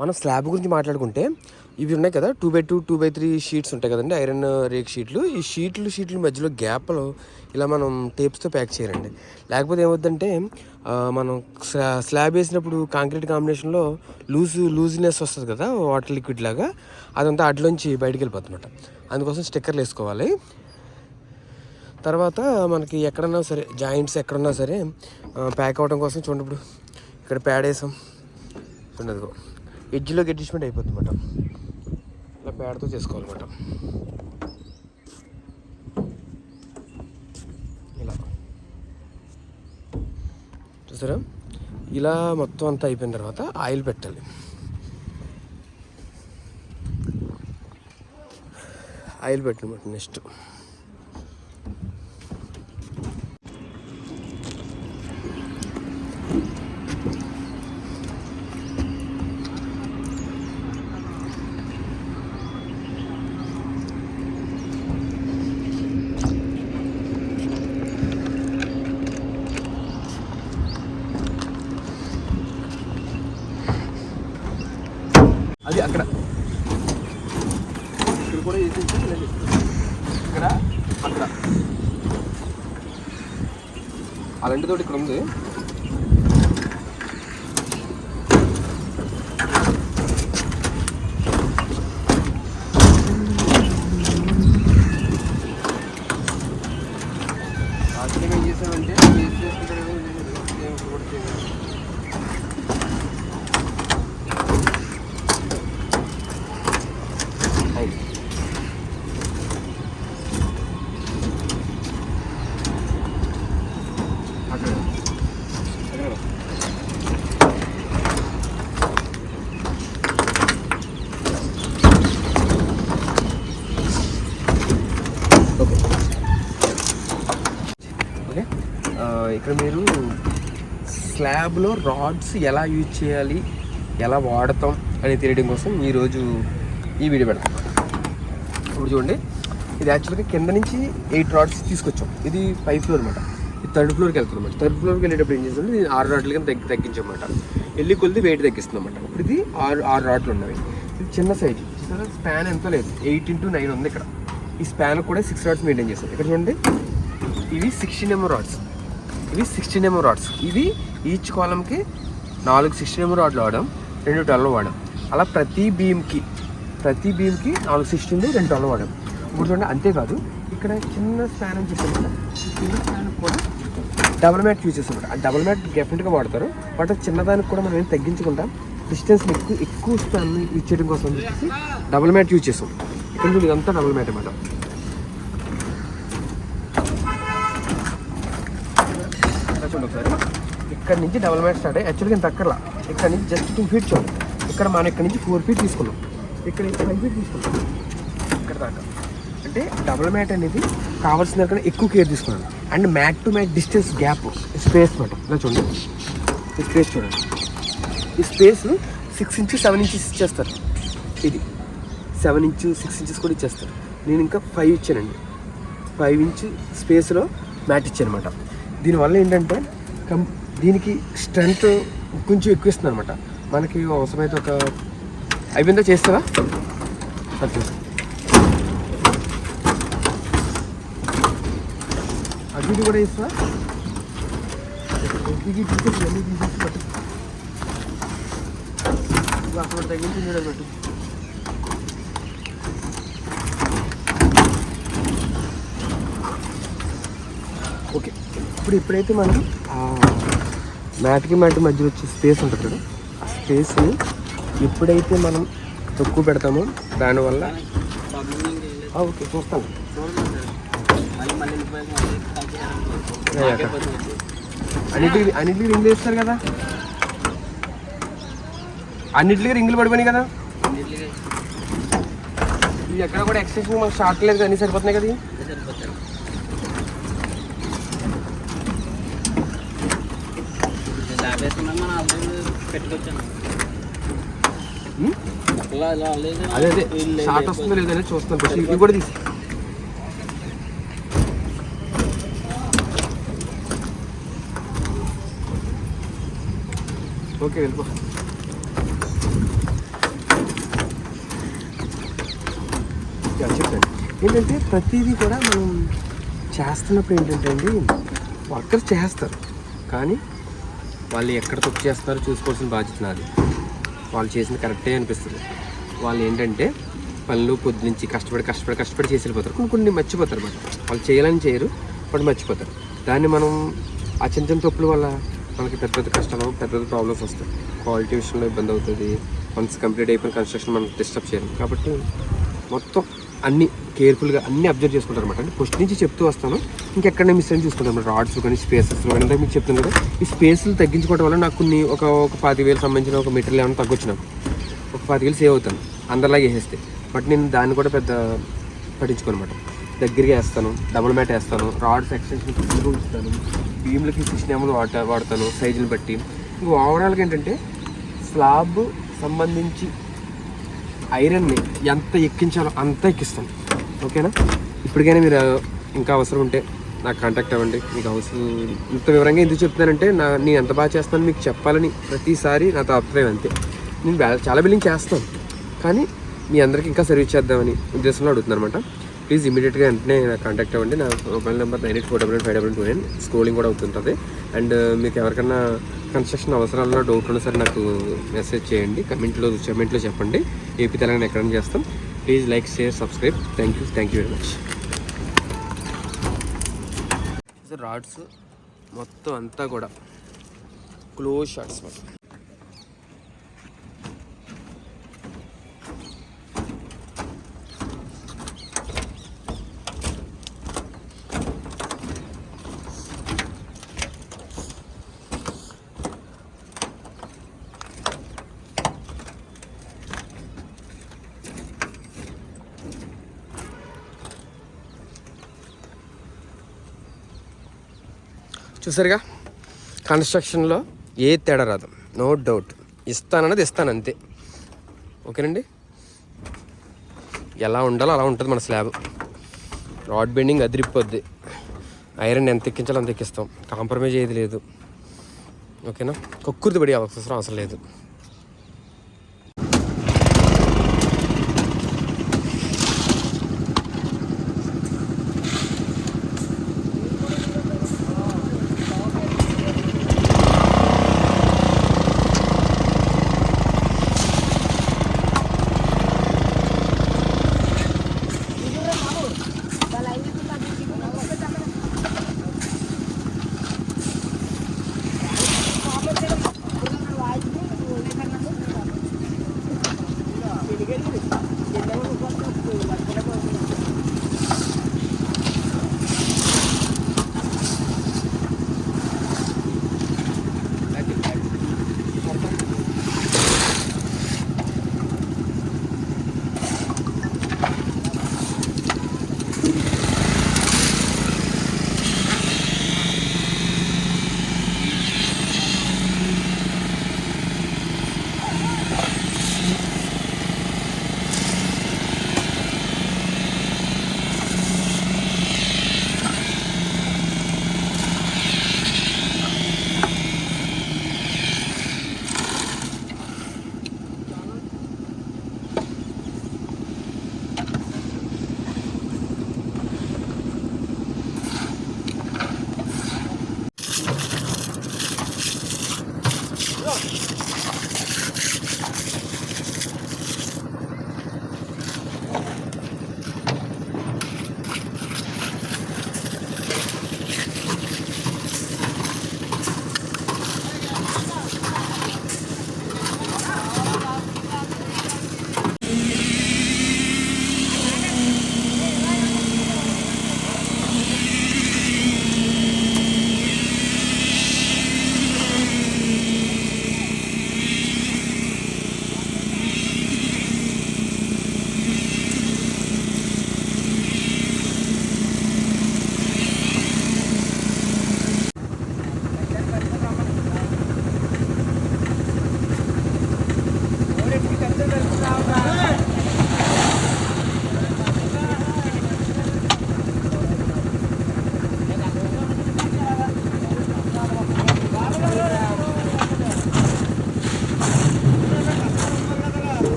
మనం స్లాబ్ గురించి మాట్లాడుకుంటే ఇవి ఉన్నాయి కదా 2x2 2x3 షీట్స్ ఉంటాయి కదండి, ఐరన్ రేక్ షీట్లు. ఈ షీట్లు మధ్యలో గ్యాప్లో ఇలా మనం టేప్స్తో ప్యాక్ చేయాలండి. లేకపోతే ఏమవుతుందంటే మనం స్లాబ్ వేసినప్పుడు కాంక్రీట్ కాంబినేషన్లో లూజినెస్ వస్తుంది కదా, వాటర్ లిక్విడ్ లాగా, అదంతా అడ్లోంచి బయటికి వెళ్ళిపోతుంది అన్నమాట. అందుకోసం స్టిక్కర్లు వేసుకోవాలి. తర్వాత మనకి ఎక్కడన్నా సరే జాయింట్స్ ఎక్కడన్నా సరే ప్యాక్ అవ్వడం కోసం చూడండి, ఇప్పుడు ఇక్కడ ప్యాడ్ వేసాం చూడదు, ఎడ్జ్లోకి అడ్జస్ట్మెంట్ అయిపోతుంది అన్నమాట. ఇలా ప్యాడ్తో చేసుకోవాలన్నమాట. ఇలా చూసారా, ఇలా మొత్తం అంతా అయిపోయిన తర్వాత ఆయిల్ పెట్టాలి. ఆయిల్ పెట్టినమాట. నెక్స్ట్ అది అక్కడ ఇక్కడ కూడా వేసేసి ఇక్కడ అక్కడ అలాంటితోటి ఇక్కడ ఉంది. ఆశ్చర్యం ఏం చేసామంటే ఇక్కడ మీరు స్లాబ్లో రాడ్స్ ఎలా యూజ్ చేయాలి, ఎలా వాడతాం అని తెలియడం కోసం ఈరోజు ఈ వీడియో పెడతాం. ఇప్పుడు చూడండి, ఇది యాక్చువల్గా కింద నుంచి 8 రాడ్స్ తీసుకొచ్చాం. ఇది 5th ఫ్లోర్ అనమాట. ఇది 3rd ఫ్లోర్కి వెళ్తుంది అనమాట. 3rd ఫ్లోర్కి వెళ్ళేటప్పుడు ఏం చేస్తుంది, ఇది 6 రాడ్లు కింద తగ్గించమాట. వెళ్ళి కొద్ది వెయిట్ తగ్గిస్తుంది అనమాట. ఇప్పుడు ఇది 6 రాడ్లు ఉన్నవి. ఇది చిన్న సైజు, స్పాన్ ఎంతో లేదు, 8 x 9 ఉంది ఇక్కడ. ఈ స్పాన్ కూడా 6 రాడ్స్ మెయింటైన్ చేస్తుంది. ఇక్కడ చూడండి, ఇవి 16 mm రాడ్స్, ఇవి 16 mm రాడ్స్. ఇవి ఈచ్ కాలంకి 4 16 mm రాడ్లు వాడాం, 2 12 వాడాం. అలా ప్రతి బీమ్కి 4 16, 2 12 వాడాం. ఇప్పుడు చూడండి, అంతేకాదు ఇక్కడ చిన్న స్పాన్ అని చెప్పాను కదా, ఈ చిన్న స్పాన్ కూడా డబుల్ మ్యాట్ యూజ్ చేస్తాం. ఆ డబుల్ మ్యాట్ డెఫినెట్గా వాడతారు. బట్ చిన్నదానికి కూడా మనం ఏం తగ్గించుకుంటాం, డిస్టెన్స్ ఎక్కువ స్పాన్ ఇచ్చేయడం కోసం చెప్పేసి డబుల్ మ్యాట్ యూజ్ చేస్తాం. ఇక్కడ చూడండి, ఇదంతా డబుల్ మ్యాట్ అన్నమాట. చూడండి ఒకసారి, ఇక్కడ నుంచి డబుల్ మ్యాట్ స్టార్ట్ అయ్యి యాక్చువల్గా ఇంత అక్కర్లా, ఇక్కడ నుంచి జస్ట్ 2 feet చూడండి. ఇక్కడ మనం ఇక్కడ నుంచి 4 feet తీసుకున్నాం, ఇక్కడ 5 feet తీసుకున్నాం ఇక్కడ దాకా. అంటే డబుల్ మ్యాట్ అనేది కావాల్సిన దానికన్నా ఎక్కువ కేర్ తీసుకున్నాను. And mat to mat distance gap, space మాట ఇలా చూడండి, ఈ స్పేస్ చూడండి. ఈ స్పేస్ 6 inches 7 inches ఇచ్చేస్తారు. ఇది 7 inches 6 inches కూడా ఇచ్చేస్తారు. నేను ఇంకా 5 ఇచ్చానండి. 5 inch స్పేస్లో మ్యాట్ ఇచ్చాను అనమాట. దీనివల్ల ఏంటంటే దీనికి స్ట్రెంత్ కొంచెం ఎక్కువ ఇస్తుంది అనమాట. మనకి అవసరమైతే ఒక అయిపోయిందా, చేస్తారా అది అది కూడా ఇస్తా. అక్కడ తగ్గించి చూడబెట్టు. ఓకే, ఇప్పుడైతే మనం మ్యాట్కి మ్యాట్ మధ్యలో వచ్చే స్పేస్ ఉంటుంది కదా, ఆ స్పేస్ని ఎప్పుడైతే మనం తక్కువ పెడతామో దానివల్ల ఓకే చూస్తాను. అన్నిటికీ రింగులు వేస్తారు కదా, అన్నిటికీ రింగులు పడిపోయినాయి కదా. ఇది ఎక్కడ కూడా ఎక్స్టెన్షన్ మనకు షార్ట్ లేదు, అన్నీ సరిపోతున్నాయి కదా. అదే షార్ట్ వస్తుందో లేదని చూస్తున్నాను. ఇవి కూడా తీసి ఓకే వెళ్ళిపో. చెప్పండి, ఏంటంటే ప్రతిదీ కూడా మనం చేస్తున్నప్పుడు ఏంటంటే అండి, వర్కర్స్ చేస్తారు కానీ వాళ్ళు ఎక్కడ తప్పు చేస్తారో చూసుకోవాల్సిన బాధ్యత నాది. వాళ్ళు చేసింది కరెక్టే అనిపిస్తుంది. వాళ్ళు ఏంటంటే పనులు పొద్దు నుంచి కష్టపడి చేసి వెళ్ళిపోతారు. కొన్ని మర్చిపోతారు అన్నమాట. వాళ్ళు చేయాలని చేయరు, బట్ మర్చిపోతారు. దాన్ని మనం ఆ చిన్న తప్పుల వల్ల మనకి పెద్ద కష్టాలు, పెద్ద ప్రాబ్లమ్స్ వస్తాయి. క్వాలిటీ విషయంలో ఇబ్బంది అవుతుంది. వన్స్ కంప్లీట్ అయిపోయిన కన్స్ట్రక్షన్ మనం డిస్టర్బ్ చేయరు. కాబట్టి మొత్తం అన్నీ కేర్ఫుల్గా అన్నీ అబ్జర్వ్ చేసుకుంటారు అనమాట. అంటే ఫస్ట్ నుంచి చెప్తూ వస్తాను, ఇంకెక్కడనే మిస్ అని చూసుకుంటాను. రాడ్స్ కానీ స్పేసెస్ కానీ అంతా మీకు చెప్తాను కదా. ఈ స్పేస్లు తగ్గించుకోవడం వల్ల నాకు కొన్ని ఒక 10,000 సంబంధించిన ఒక మెటీరియల్ ఏమైనా తగ్గొచ్చు. నాకు ఒక 10,000 సేవ్ అవుతాను అందరిలాగా వేసేస్తే. బట్ నేను దాన్ని కూడా పెద్ద పట్టించుకోను అనమాట. దగ్గరికి వేస్తాను, డబుల్ మ్యాట్ వేస్తాను, రాడ్స్ ఎక్స్టెన్షన్ ఇస్తాను, బీమ్లకి 16 mm వాడతాను సైజుని బట్టి. ఇంకా ఓవరాల్గా ఏంటంటే స్లాబ్ సంబంధించి ఐరన్ని ఎంత ఎక్కించాలో అంత ఎక్కిస్తాను. ఓకేనా? ఇప్పటికైనా మీరు ఇంకా అవసరం ఉంటే నాకు కాంటాక్ట్ అవ్వండి. మీకు హౌస్ ఇంత వివరంగా ఎందుకు చెప్తున్నానంటే నేను ఎంత బాగా చేస్తాను మీకు చెప్పాలని ప్రతిసారి నా తాపత్రయం అంతే. నేను చాలా బిల్డింగ్ చేస్తాను కానీ మీ అందరికీ ఇంకా సర్వీస్ చేద్దామని ఉద్దేశంలో అడుగుతున్నాను అనమాట. ప్లీజ్ ఇమీడియట్గా వెంటనే నాకు కాంటాక్ట్ అవ్వండి. నా మొబైల్ నెంబర్ 98485529 స్క్రోలింగ్ కూడా అవుతుంటుంది. అండ్ మీకు ఎవరికైనా కన్స్ట్రక్షన్ అవసరాల్లో డౌట్ ఉన్నా సరే నాకు మెసేజ్ చేయండి, కమెంట్లో చెప్పండి. ఏపీ తెలంగాణ ఎక్కడైనా చేస్తాం. Please like, share, subscribe. Thank you very much. Rods మొత్తం అంతా కూడా క్లోజ్ షాట్స్ మొత్తం. చూసారుగా, కన్స్ట్రక్షన్లో ఏ తేడా రాదు, నో డౌట్. ఇస్తానన్నది ఇస్తాను అంతే. ఓకేనండి, ఎలా ఉండాలో అలా ఉంటుంది మన స్లాబ్. రాడ్ బెండింగ్ అదిరిపోద్ది. ఐరన్ ఎంత ఎక్కించాలో అంత ఎక్కిస్తాం, కాంప్రమైజ్ అయ్యేది లేదు. ఓకేనా, కక్కుర్తి పడి అవసరం లేదు.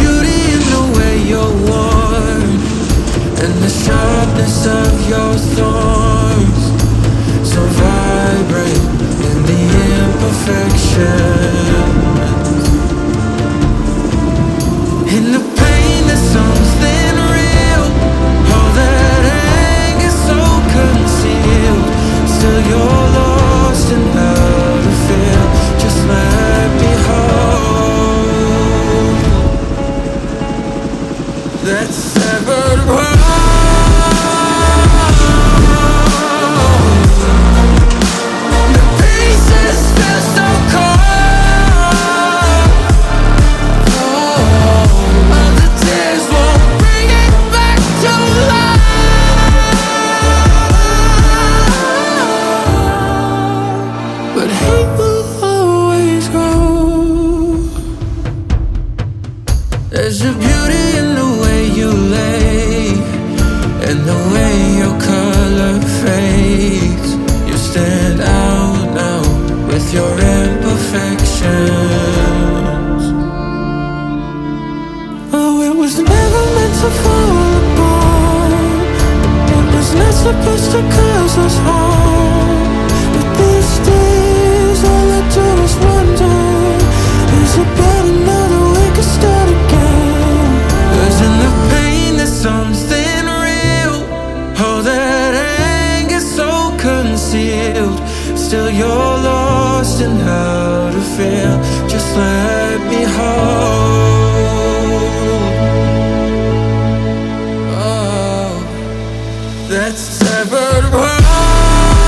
beauty in the way you're worn, and the sharpness of your thorns, so vibrant in the imperfections. In the pain there's something real. All that anger so concealed. Still you're lost in how to feel. Just let me hold that severed heart. The pieces feel so cold. All the tears won't bring it back to life. But hate will always grow. There's a beauty in the way you lay, and the way your color fades. You stand out now with your imperfections. Oh, it was never meant to fall apart. It was not supposed to cause us harm. But these days, all I do is wonder, is about another we could start again. 'Cause in the pain there's something real. All that anger so concealed. Still you're lost